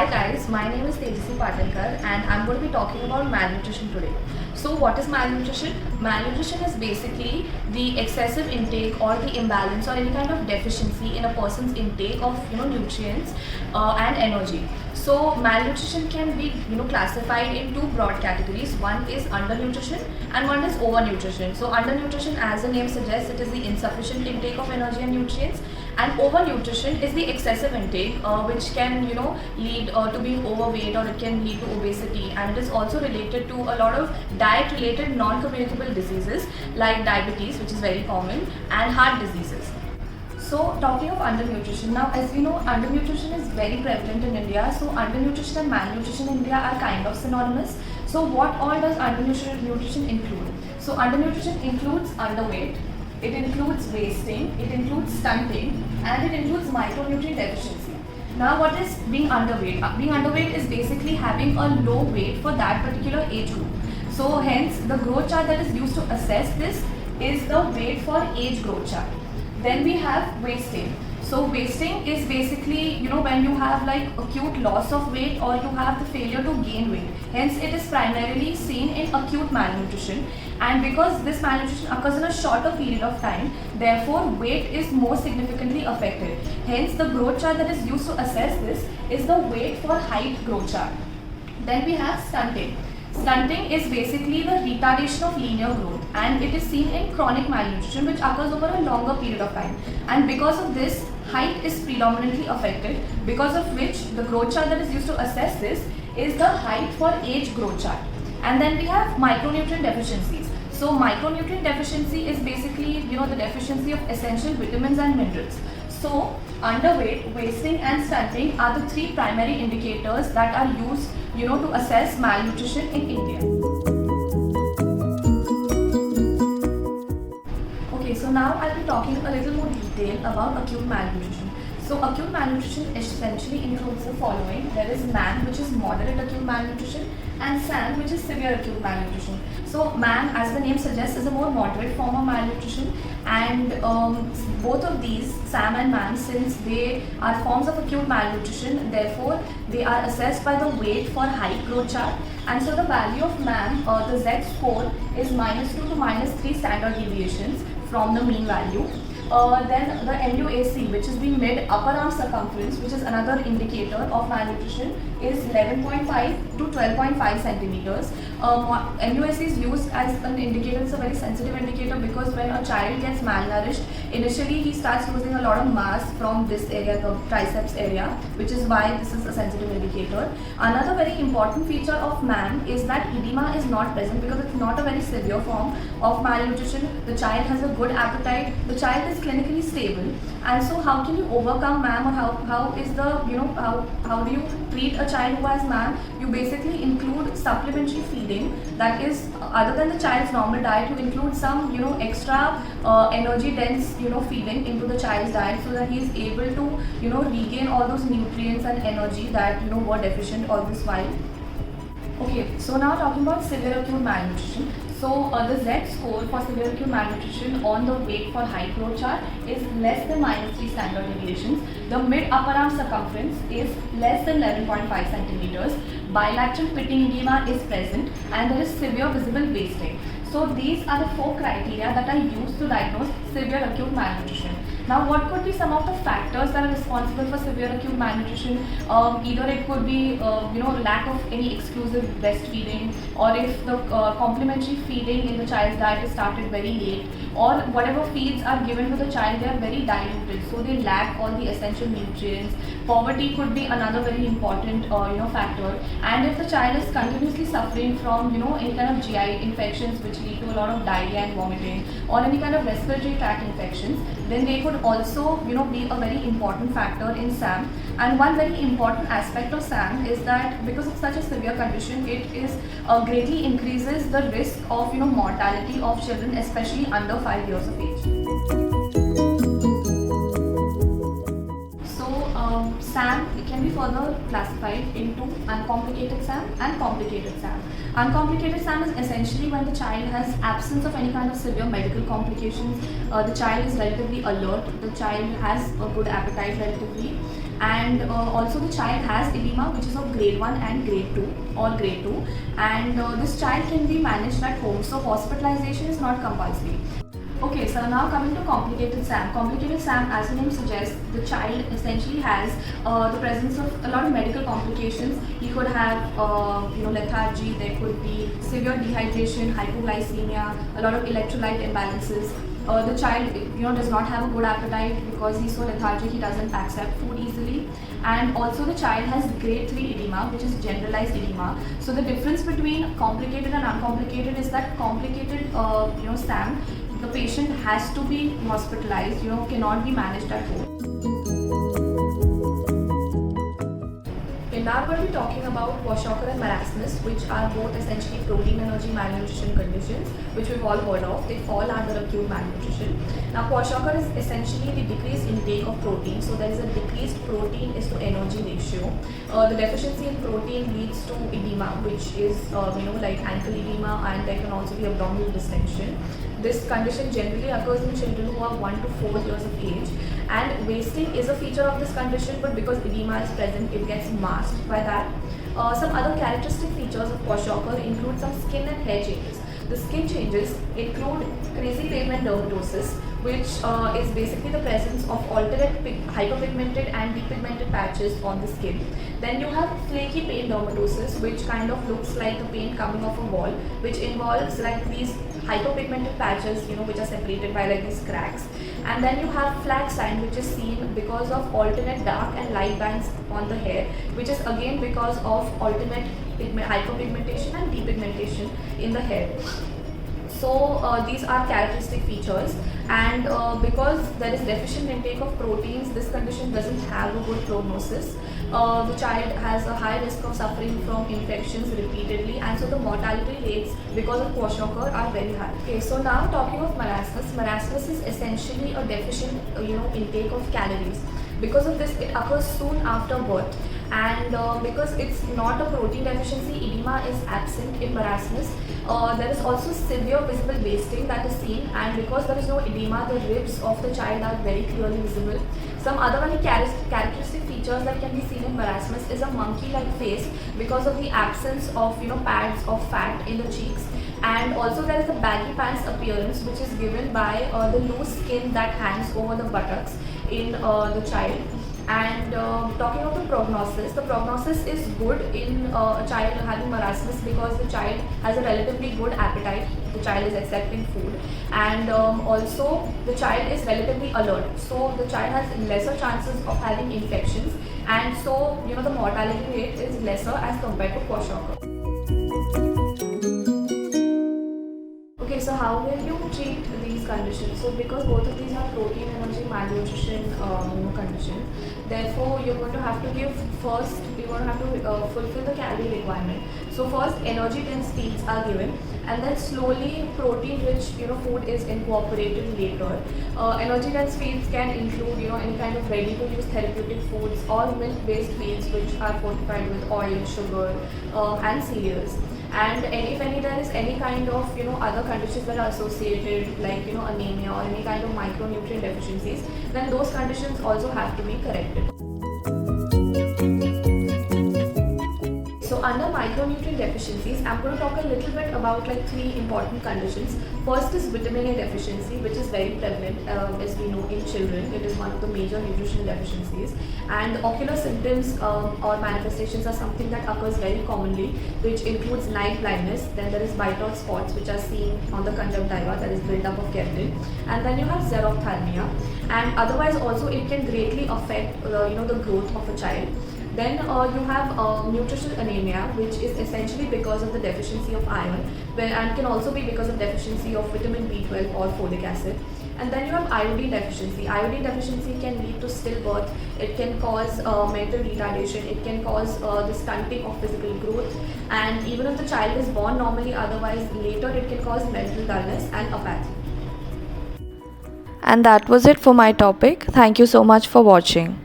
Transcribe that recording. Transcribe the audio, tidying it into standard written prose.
guys, my name is Tejasvi Patilkar and I'm going to be talking about malnutrition today. So what is malnutrition? Malnutrition is basically the excessive intake or the imbalance or any kind of deficiency in a person's intake of nutrients and energy. So malnutrition can be classified in two broad categories. One is undernutrition and one is overnutrition. So undernutrition, as the name suggests, it is the insufficient intake of energy and nutrients, and overnutrition is the excessive intake which can lead to being overweight, or it can lead to obesity, and it is also related to a lot of diet related non-communicable diseases like diabetes, which is very common, and heart diseases. So talking of undernutrition, now as we know, undernutrition is very prevalent in India. So undernutrition and malnutrition in India are kind of synonymous. So what all does undernutrition include? So undernutrition includes underweight, it includes wasting, it includes stunting, and it includes micronutrient deficiency. Now what is being underweight? Being underweight is basically having a low weight for that particular age group. So hence the growth chart that is used to assess this is the weight for age growth chart. Then we have wasting. So wasting is basically when you have like acute loss of weight or you have the failure to gain weight. Hence it is primarily seen in acute malnutrition, and because this malnutrition occurs in a shorter period of time, therefore weight is more significantly affected. Hence the growth chart that is used to assess this is the weight for height growth chart. Then we have stunting. Stunting is basically the retardation of linear growth, and it is seen in chronic malnutrition which occurs over a longer period of time, and because of this height is predominantly affected, because of which the growth chart that is used to assess this is the height for age growth chart. And then we have micronutrient deficiencies. So micronutrient deficiency is basically the deficiency of essential vitamins and minerals. So underweight, wasting and stunting are the three primary indicators that are used to assess malnutrition in India. Okay, so now I'll be talking a little more detail about acute malnutrition. So acute malnutrition essentially includes the following. There is MAM, which is moderate acute malnutrition, and SAM, which is severe acute malnutrition. So MAM, as the name suggests, is a more moderate form of malnutrition, and both of these, SAM and MAM, since they are forms of acute malnutrition, therefore they are assessed by the weight for height growth chart. And so the value of MAM, the Z score, is -2 to -3 standard deviations from the mean value. Then the MUAC, which is the mid upper arm circumference, which is another indicator of malnutrition, is 11.5 to 12.5 centimeters. MUAC is used as an indicator. It's a very sensitive indicator because when a child gets malnourished, initially he starts losing a lot of mass from this area, the triceps area, which is why this is a sensitive indicator. Another very important feature of MAM is that edema is not present because it's not a very severe form of malnutrition. The child has a good appetite. The child is clinically stable, and so how can you overcome MAM, or how is the how do you treat a child who has MAM? You basically include supplementary feeding, that is other than the child's normal diet, you include some extra energy dense feeding into the child's diet so that he is able to regain all those nutrients and energy that were deficient all this while. Okay, so now talking about severe acute malnutrition. So the Z score for severe acute malnutrition on the weight for height growth chart is less than -3 standard deviations. The mid upper arm circumference is less than 11.5 centimeters. Bilateral pitting edema is present, and there is severe visible wasting. So these are the 4 criteria that are used to diagnose severe acute malnutrition. Now what could be some of the factors that are responsible for severe acute malnutrition? Either it could be lack of any exclusive breastfeeding, or if the complementary feeding in the child's diet is started very late, or whatever feeds are given to the child, they are very diluted, so they lack all the essential nutrients. Poverty could be another very important factor, and if the child is continuously suffering from any kind of GI infections which lead to a lot of diarrhea and vomiting, or any kind of respiratory tract infections, then they could also be a very important factor in SAM. And one very important aspect of SAM is that because of such a severe condition, it is greatly increases the risk of mortality of children, especially under 5 years of age. SAM can be further classified into uncomplicated SAM and complicated SAM. Uncomplicated SAM is essentially when the child has absence of any kind of severe medical complications. The child is relatively alert, the child has a good appetite relatively, and also the child has edema which is of grade 1 and grade 2 or grade 2, and this child can be managed at home, so hospitalization is not compulsory. Okay, so now coming to complicated SAM. Complicated SAM, as the name suggests, the child essentially has the presence of a lot of medical complications. He could have lethargy, there could be severe dehydration, hypoglycemia, a lot of electrolyte imbalances. The child does not have a good appetite because he's so lethargic, he doesn't accept food easily, and also the child has grade 3 edema, which is generalized edema. So the difference between complicated and uncomplicated is that complicated SAM, the patient has to be hospitalized, cannot be managed at home. Okay, now we're going to be talking about Kwashiorkor and marasmus, which are both essentially protein energy malnutrition conditions, which we've all heard of. They fall under acute malnutrition. Now, Kwashiorkor is essentially the decreased intake of protein. So there is a decreased protein is to energy ratio. The deficiency in protein leads to edema, which is like ankle edema, and there can also be abdominal distension. This condition generally occurs in children who are 1 to 4 years of age, and wasting is a feature of this condition, but because edema is present, it gets masked by that. Some other characteristic features of Kwashiorkor include some skin and hair changes. The skin changes include crazy pavement dermatosis, which is basically the presence of alternate hyperpigmented and depigmented patches on the skin. Then you have flaky paint dermatosis, which kind of looks like the paint coming off a wall, which involves like these hyperpigmented patches, which are separated by like these cracks. And then you have flat sign, which is seen because of alternate dark and light bands on the hair, which is again because of alternate hyperpigmentation and depigmentation in the hair. So these are characteristic features, and because there is deficient intake of proteins, this condition doesn't have a good prognosis. The child has a high risk of suffering from infections repeatedly, and so the mortality rates because of Kwashiorkor are very high. Okay, so now talking of marasmus. Marasmus is essentially a deficient intake of calories. Because of this, it occurs soon after birth, and because it's not a protein deficiency, edema is absent in marasmus. There is also severe visible wasting that is seen, and because there is no edema, the ribs of the child are very clearly visible. Some other very characteristic features that can be seen in marasmus is a monkey-like face because of the absence of pads of fat in the cheeks, and also there is a baggy pants appearance, which is given by the loose skin that hangs over the buttocks in the child. And talking of the prognosis is good in a child having marasmus because the child has a relatively good appetite, the child is accepting food, and also the child is relatively alert. So the child has lesser chances of having infections, and so the mortality rate is lesser as compared to Kwashiorkor. Okay, so how will you treat these conditions? So because both of these are protein energy malnutrition condition, therefore you're going to have to give first, you're going to have to fulfill the calorie requirement. So first energy dense feeds are given, and then slowly protein rich food is incorporated later. Energy dense feeds can include any kind of ready to use therapeutic foods or milk based feeds which are fortified with oil, sugar and cereals. And if there is any kind of other conditions that are associated, like anemia or any kind of micronutrient deficiencies, then those conditions also have to be corrected. So under micronutrient deficiencies, I'm going to talk a little bit about like 3 important conditions. First is vitamin A deficiency, which is very prevalent as we know in children. It is one of the major nutritional deficiencies, and ocular symptoms or manifestations are something that occurs very commonly, which includes night blindness. Then there is white spots which are seen on the conjunctiva, that is build up of keratin, and then you have xerophthalmia, and otherwise also it can greatly affect the growth of a child. Then you have nutritional anemia, which is essentially because of the deficiency of iron, and can also be because of deficiency of vitamin B12 or folic acid. And then you have iodine deficiency. Iodine deficiency can lead to stillbirth, it can cause mental retardation, it can cause the stunting of physical growth, and even if the child is born normally, otherwise later it can cause mental dullness and apathy. And that was it for my topic. Thank you so much for watching.